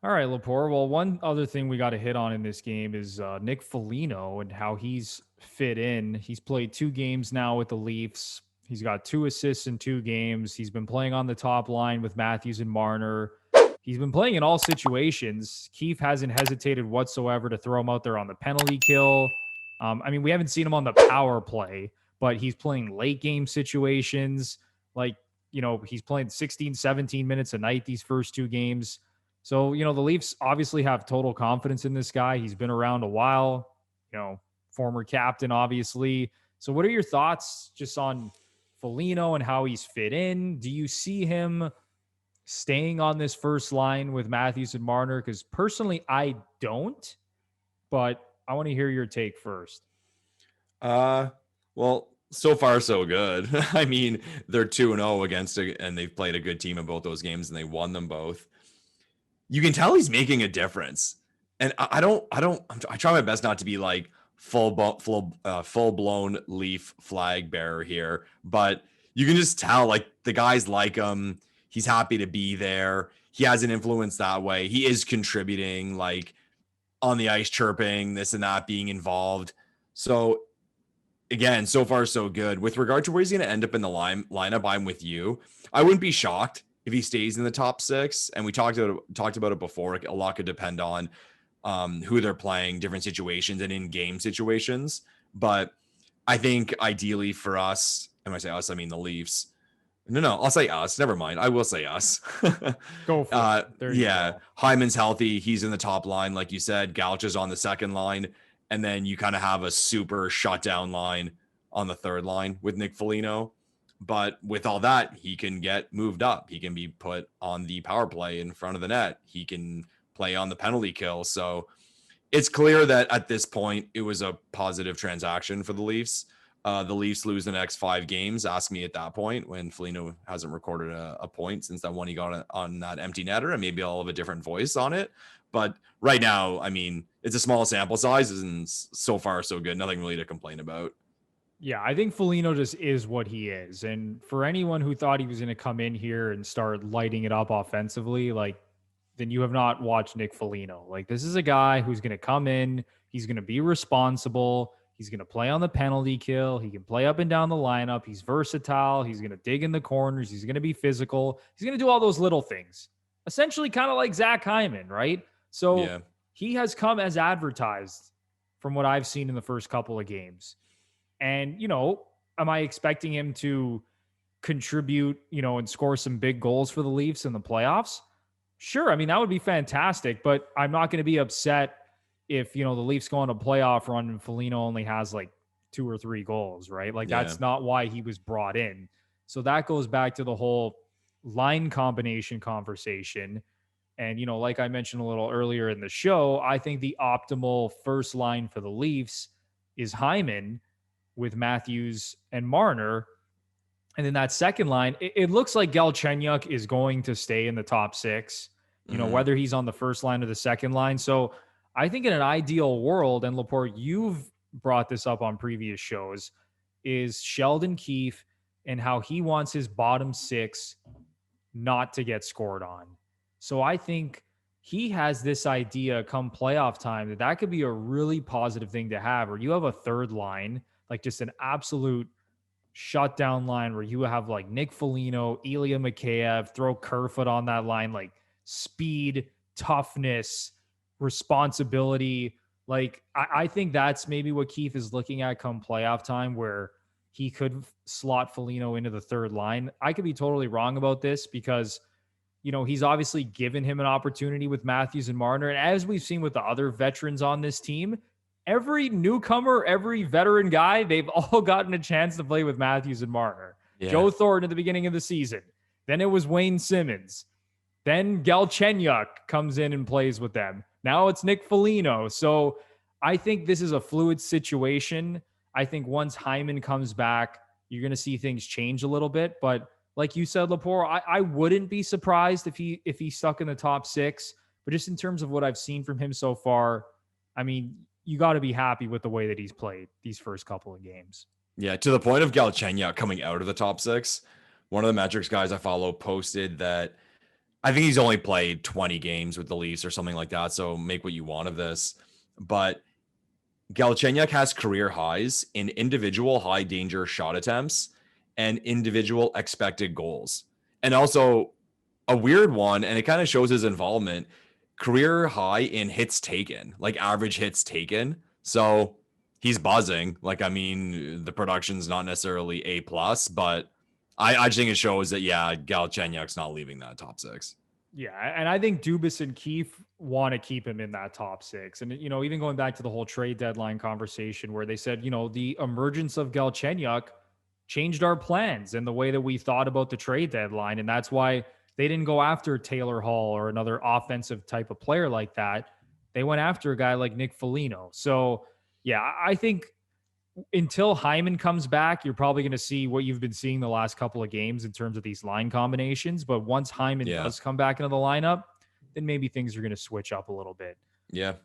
All right, Lepore. Well, one other thing we got to hit on in this game is Nick Foligno and how he's fit in. He's played 2 games now with the Leafs. He's got 2 assists in 2 games. He's been playing on the top line with Matthews and Marner. He's been playing in all situations. Keefe hasn't hesitated whatsoever to throw him out there on the penalty kill. We haven't seen him on the power play, but he's playing late game situations. Like, he's playing 16, 17 minutes a night these first 2 games. So, the Leafs obviously have total confidence in this guy. He's been around a while, former captain, obviously. So, what are your thoughts just on Foligno and how he's fit in? Do you see him staying on this first line with Matthews and Marner? Because personally, I don't, but I want to hear your take first. Well, so far so good. I mean, they're 2-0 against it, and they've played a good team in both those games, and they won them both. You can tell he's making a difference, and I try my best not to be like full blown Leaf flag bearer here, but you can just tell like the guys like him. He's happy to be there. He has an influence that way. He is contributing, like on the ice, chirping, this and that, being involved. So again, so far so good. With regard to where he's going to end up in the lineup, I'm with you. I wouldn't be shocked if he stays in the top 6. And we talked about it before. A lot could depend on who they're playing, different situations, and in-game situations. But I think ideally for us, and when I say us, I mean the Leafs. No, I'll say us. Never mind. I will say us. Go for it. Yeah. Hyman's healthy. He's in the top line. Like you said, Gouch is on the second line. And then you kind of have a super shutdown line on the third line with Nick Foligno. But with all that, he can get moved up. He can be put on the power play in front of the net. He can play on the penalty kill. So it's clear that at this point, it was a positive transaction for the Leafs. The Leafs lose the next 5 games. Ask me at that point when Foligno hasn't recorded a point since that one he got on that empty netter, and maybe I'll have a different voice on it. But right now, I mean, it's a small sample size, and so far so good. Nothing really to complain about. Yeah, I think Foligno just is what he is. And for anyone who thought he was going to come in here and start lighting it up offensively, then you have not watched Nick Foligno. Like, this is a guy who's going to come in, he's going to be responsible, he's going to play on the penalty kill, he can play up and down the lineup, he's versatile, he's going to dig in the corners, he's going to be physical, he's going to do all those little things. Essentially kind of like Zach Hyman, right? So He has come as advertised from what I've seen in the first couple of games. And, am I expecting him to contribute, and score some big goals for the Leafs in the playoffs? Sure. I mean, that would be fantastic, but I'm not going to be upset if, the Leafs go on a playoff run and Foligno only has like 2 or 3 goals, right? That's not why he was brought in. So that goes back to the whole line combination conversation. And, like I mentioned a little earlier in the show, I think the optimal first line for the Leafs is Hyman with Matthews and Marner. And then that second line, it looks like Galchenyuk is going to stay in the top 6, whether he's on the first line or the second line. So I think in an ideal world, and Lepore, you've brought this up on previous shows, is Sheldon Keefe and how he wants his bottom 6 not to get scored on. So I think he has this idea come playoff time that could be a really positive thing to have, where you have a third line, like just an absolute shutdown line where you have like Nick Foligno, Ilya Mikheyev, throw Kerfoot on that line, like speed, toughness, responsibility. Like, I think that's maybe what Keefe is looking at come playoff time, where he could slot Foligno into the third line. I could be totally wrong about this because, he's obviously given him an opportunity with Matthews and Marner. And as we've seen with the other veterans on this team, every newcomer, every veteran guy, they've all gotten a chance to play with Matthews and Marner. Yeah. Joe Thornton at the beginning of the season. Then it was Wayne Simmons. Then Galchenyuk comes in and plays with them. Now it's Nick Foligno. So I think this is a fluid situation. I think once Hyman comes back, you're going to see things change a little bit. But like you said, Lepore, I wouldn't be surprised if he's stuck in the top 6. But just in terms of what I've seen from him so far, I mean, you got to be happy with the way that he's played these first couple of games. Yeah, to the point of Galchenyuk coming out of the top 6, one of the metrics guys I follow posted that I think he's only played 20 games with the Leafs or something like that. So make what you want of this. But Galchenyuk has career highs in individual high danger shot attempts and individual expected goals. And also a weird one, and it kind of shows his involvement, career high in hits taken, like average hits taken. So he's buzzing. Like, I mean, the production's not necessarily A plus, but I just think it shows that, yeah, Galchenyuk's not leaving that top six. Yeah, and I think Dubas and Keefe want to keep him in that top six. And, even going back to the whole trade deadline conversation where they said, the emergence of Galchenyuk changed our plans and the way that we thought about the trade deadline. And that's why they didn't go after Taylor Hall or another offensive type of player like that. They went after a guy like Nick Foligno. So, yeah, I think until Hyman comes back, you're probably going to see what you've been seeing the last couple of games in terms of these line combinations. But once Hyman does come back into the lineup, then maybe things are going to switch up a little bit. Yeah,